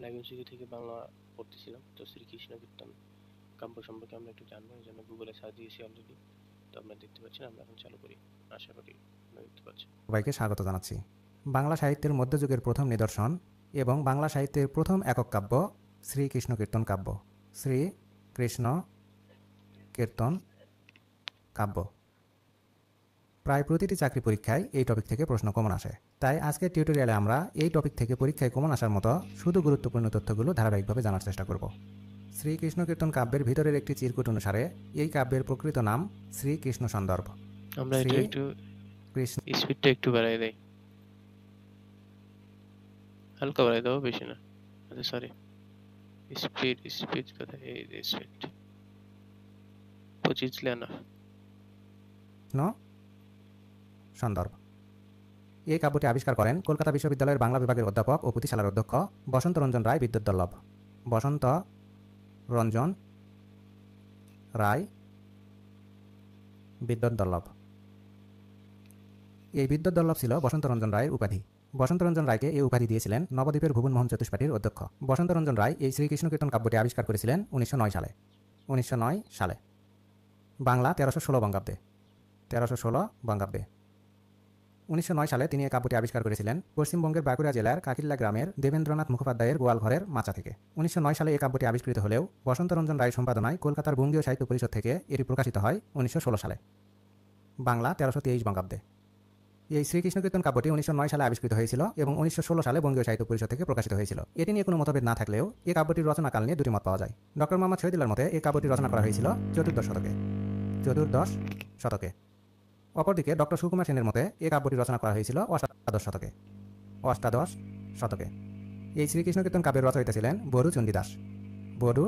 Library থেকে বাংলা পড়তেছিলাম, তো শ্রীকৃষ্ণ কীর্তন কাব্য সম্পর্কে আমরা একটু জানবো, এই জন্য গুগলে সার্চ দিয়েছি অলরেডি। তো আপনারা দেখতে পাচ্ছেন, আমরা এখন চালু করি, আশা করি আপনারা দেখতে পাচ্ছেন। সবাইকে স্বাগত জানাচ্ছি। বাংলা সাহিত্যের মধ্যযুগের প্রথম নিদর্শন এবং বাংলা সাহিত্যের প্রথম একক কাব্য শ্রীকৃষ্ণ কীর্তন কাব্য। শ্রীকৃষ্ণ কীর্তন কাব্য। প্রায় প্রতিটি চাকরি পরীক্ষায় এই টপিক থেকে প্রশ্ন কমন আসে, তাই আজকের টিউটোরিয়ালে আমরা এই টপিক থেকে পরীক্ষায় কমন আসার মতো শুধু গুরুত্বপূর্ণ তথ্যগুলো ধারাবাহিকভাবে জানার চেষ্টা করব। শ্রীকৃষ্ণ কীর্তন কাব্যের ভিতরের একটি চিরকুট অনুসারে এই কাব্যের প্রকৃত নাম শ্রীকৃষ্ণ সন্দর্ভ। আমরা এটা একটু কৃষ্ণ স্পিডটা একটু বাড়াই দেই, হালকা বাড়াই দেবো, বেশি না। আচ্ছা সরি, স্পিড কোথায়? এই যে স্পিড 25 লেনা। সন্দর্ভ। এই কাব্যটি আবিষ্কার করেন কলকাতা বিশ্ববিদ্যালয়ের বাংলা বিভাগের অধ্যাপক ও পুঁথিশালার অধ্যক্ষ বসন্ত রঞ্জন রায় বিদ্যুৎদল্লভ। বসন্ত রঞ্জন রায় বিদ্যুৎদল্লভ। এই বিদ্যুৎদল্লভ ছিল বসন্ত রঞ্জন রায়ের উপাধি। বসন্ত রঞ্জন রায়কে এই উপাধি দিয়েছিলেন নবদ্বীপের ভুবনমোহন চতুষ্পাঠীর অধ্যক্ষ। বসন্ত রঞ্জন রায় এই শ্রীকৃষ্ণ কীর্তন কাব্যটি আবিষ্কার করেছিলেন 1909 সালে। 1909 সালে। বাংলা 1316 বঙ্গাব্দে। 1316 বঙ্গাব্দে। 1909 সালে তিনি এই কাব্যটি আবিষ্কার করেছিলেন পশ্চিমবঙ্গের বাঁকুড়া জেলার কাকিল্লা গ্রামের দেবেন্দ্রনাথ মুখোপাধ্যায়ের গোয়ালঘরের মাচা থেকে। 1909 সালে এই কাব্যটি আবিষ্কৃত হলেও বসন্ত রঞ্জন রায় সম্পাদনায় কলকাতার বঙ্গীয় সাহিত্য পরিষদ থেকে এটি প্রকাশিত হয় 1916 সালে। বাংলা 1323 বঙ্গাব্দে। এই শ্রীকৃষ্ণ কীর্তন কাব্যটি 1909 সালে আবিষ্কৃত হয়েছিল এবং 1916 সালে বঙ্গীয় সাহিত্য পরিষদ থেকে প্রকাশিত হয়েছিল। এটি নিয়ে কোনো মতভেদ না থাকলেও এই কাব্যটির রচনাকাল নিয়ে দুটি মত পাওয়া যায়। ডক্টর মোহাম্মদ শহীদুল্লাহর মতে এই কাব্যটি রচনা করা হয়েছিল চতুর্দশ শতকে। চতুর্দশ শতকে। অপরদিকে ডক্টর সুকুমার সেনের মতে এই কাব্যটি রচনা করা হয়েছিল অষ্টাদশ শতকে। অষ্টাদশ শতকে। এই শ্রীকৃষ্ণ কীর্তন কাব্যের রচয়িতা ছিলেন বড়ু চণ্ডীদাস। বড়ু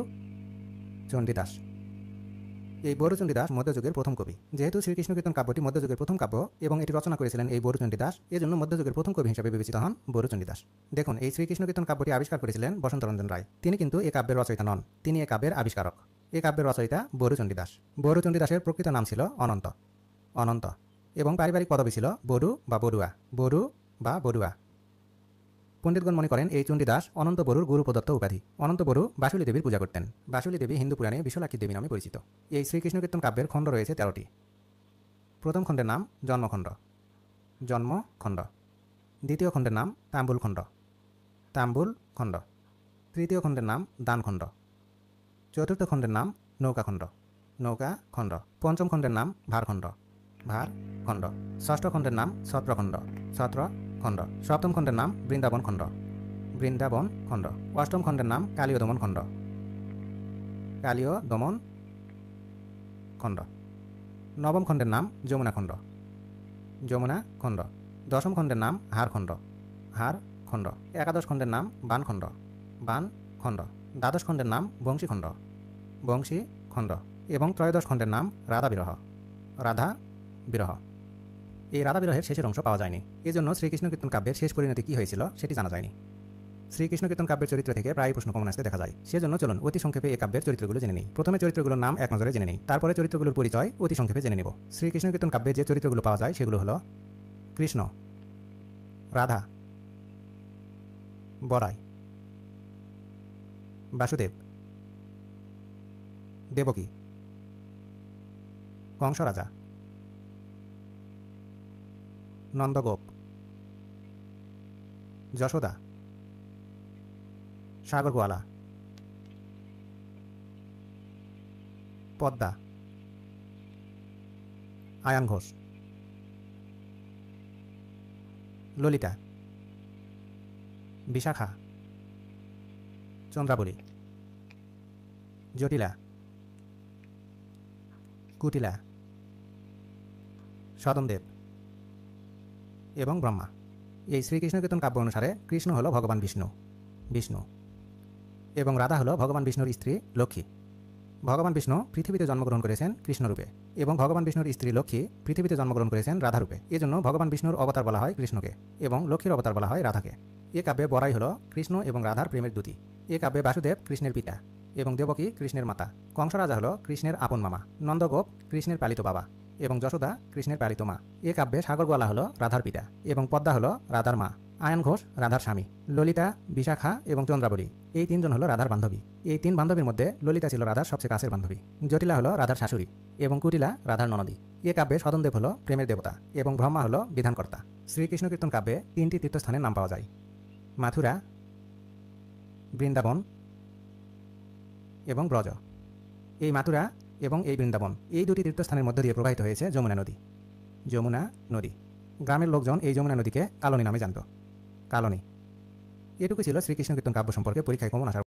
চণ্ডীদাস। এই বড়ু চণ্ডীদাস মধ্যযুগের প্রথম কবি। যেহেতু শ্রীকৃষ্ণ কীর্তন কাব্যটি মধ্যযুগের প্রথম কাব্য এবং এটি রচনা করেছিলেন এই বড়ু চণ্ডীদাস, এজন্য মধ্যযুগের প্রথম কবি হিসেবে বিবেচিত হন বড়ু চণ্ডীদাস। দেখুন, এই শ্রীকৃষ্ণ কীর্তন কাব্যটি আবিষ্কার করেছিলেন বসন্ত রঞ্জন রায়। তিনি কিন্তু এই কাব্যের রচয়িতা নন, তিনি এই কাব্যের আবিষ্কারক। এই কাব্যের রচয়িতা বড়ু চণ্ডীদাস। বড়ু চণ্ডীদাসের প্রকৃত নাম ছিল অনন্ত। অনন্ত। এবং পারিবারিক পদবী ছিল বড়ু বা বড়ুয়া। বড়ু বা বড়ুয়া। পণ্ডিতগণ মনে করেন এই চণ্ডীদাস অনন্ত বড়ুর গুরু প্রদত্ত উপাধি। অনন্ত বড়ু বাসুলী দেবীর পূজা করতেন। বাসুলী দেবী হিন্দু পুরাণে বিশালাক্ষী দেবী নামে পরিচিত। এই শ্রীকৃষ্ণ কীর্তন কাব্যের খণ্ড রয়েছে 13টি। প্রথম খণ্ডের নাম জন্মখণ্ড। জন্মখণ্ড। দ্বিতীয় খণ্ডের নাম তাম্বুল খণ্ড। তাম্বুল খণ্ড। তৃতীয় খণ্ডের নাম দানখণ্ড। চতুর্থ খণ্ডের নাম নৌকাখণ্ড। নৌকা খণ্ড। পঞ্চম খণ্ডের নাম ভারখণ্ড। ভার খণ্ড। ষষ্ঠ খণ্ডের নাম ছত্রখণ্ড। ছত্র খণ্ড। সপ্তম খণ্ডের নাম বৃন্দাবন খণ্ড। বৃন্দাবন খণ্ড। অষ্টম খণ্ডের নাম কালীয় দমন খণ্ড। কালীয় দমন খণ্ড। নবম খণ্ডের নাম যমুনা খণ্ড। যমুনা খণ্ড। দশম খণ্ডের নাম হার খণ্ড। হার খণ্ড। একাদশ খণ্ডের নাম বান খণ্ড। বান খণ্ড। দ্বাদশ খণ্ডের নাম বংশী খণ্ড। বংশী খণ্ড। এবং ত্রয়োদশ খণ্ডের নাম রাধা বিরহ। রাধা বিরহ। এই রাধা বিরহের শেষের অংশ পাওয়া যায়নি, এজন্য শ্রীকৃষ্ণ কীর্তন কাব্যের শেষ পরিণতি কী হয়েছিল সেটি জানা যায়নি। শ্রীকৃষ্ণ কীর্তন কাব্যের চরিত্র থেকে প্রায় প্রশ্ন কমন আসতে দেখা যায়। সেজন্য চলুন অতি সংক্ষেপে এই কাব্যের চরিত্রগুলো জেনে নিই। প্রথমে চরিত্রগুলোর নাম এক নজরে জেনে নিই, তারপরে চরিত্রগুলোর পরিচয় অতি সংক্ষেপে জেনে নেব। শ্রীকৃষ্ণ কীর্তন কাব্যে যে চরিত্রগুলো পাওয়া যায় সেগুলো হলো কৃষ্ণ, রাধা, বরাই, বাসুদেব, দেবকী, কংস রাজা, নন্দগোপ, যশোদা, সাগর গোয়ালা, পদ্মা, আয়ান ঘোষ, ললিতা, বিশাখা, চন্দ্রাবলী, জটিলা, কুটিলা, সদনদেব এবং ব্রহ্মা। এই শ্রীকৃষ্ণ কীর্তন কাব্য অনুসারে কৃষ্ণ হল ভগবান বিষ্ণু। বিষ্ণু। এবং রাধা হল ভগবান বিষ্ণুর স্ত্রী লক্ষ্মী। ভগবান বিষ্ণু পৃথিবীতে জন্মগ্রহণ করেছেন কৃষ্ণরূপে এবং ভগবান বিষ্ণুর স্ত্রী লক্ষ্মী পৃথিবীতে জন্মগ্রহণ করেছেন রাধারূপে। এজন্য ভগবান বিষ্ণুর অবতার বলা হয় কৃষ্ণকে এবং লক্ষ্মীর অবতার বলা হয় রাধাকে। এ কাব্যে বরাই হল কৃষ্ণ এবং রাধার প্রেমের দ্যুতি। এ কাব্যে বাসুদেব কৃষ্ণের পিতা এবং দেবকী কৃষ্ণের মাতা। কংস রাজা হল কৃষ্ণের আপন মামা। নন্দগোপ কৃষ্ণের পালিত বাবা এবং যশোদা কৃষ্ণের পালিত মা। এ কাব্যে সাগর গোয়ালা হল রাধার পিতা এবং পদ্মা হল রাধার মা। আয়ন ঘোষ রাধার স্বামী, ললিতা, বিশাখা এবং চন্দ্রাবলী এই তিনজন হলো রাধার বান্ধবী। এই তিন বান্ধবীর মধ্যে ললিতা ছিল রাধার সবচেয়ে কাছের বান্ধবী, জটিলা হলো রাধার শাশুড়ি এবং কুটিলা রাধার ননদী। এ কাব্যে সদনদেব হলো প্রেমের দেবতা এবং ব্রহ্মা হলো বিধানকর্তা। শ্রীকৃষ্ণ কীর্তন কাব্যে তিনটি তীর্থস্থানের নাম পাওয়া যায়: মাথুরা, বৃন্দাবন এবং ব্রজ। এই মাথুরা এবং এই বৃন্দাবন এই দুটি তীর্থস্থানের মধ্য দিয়ে প্রবাহিত হয়েছে যমুনা নদী। যমুনা নদী। গ্রামের লোকজন এই যমুনা নদীকে কালনী নামে জানত। কালনী। এটুকু ছিল শ্রীকৃষ্ণ কীর্তন কাব্য সম্পর্কে পরীক্ষায় কমন আসার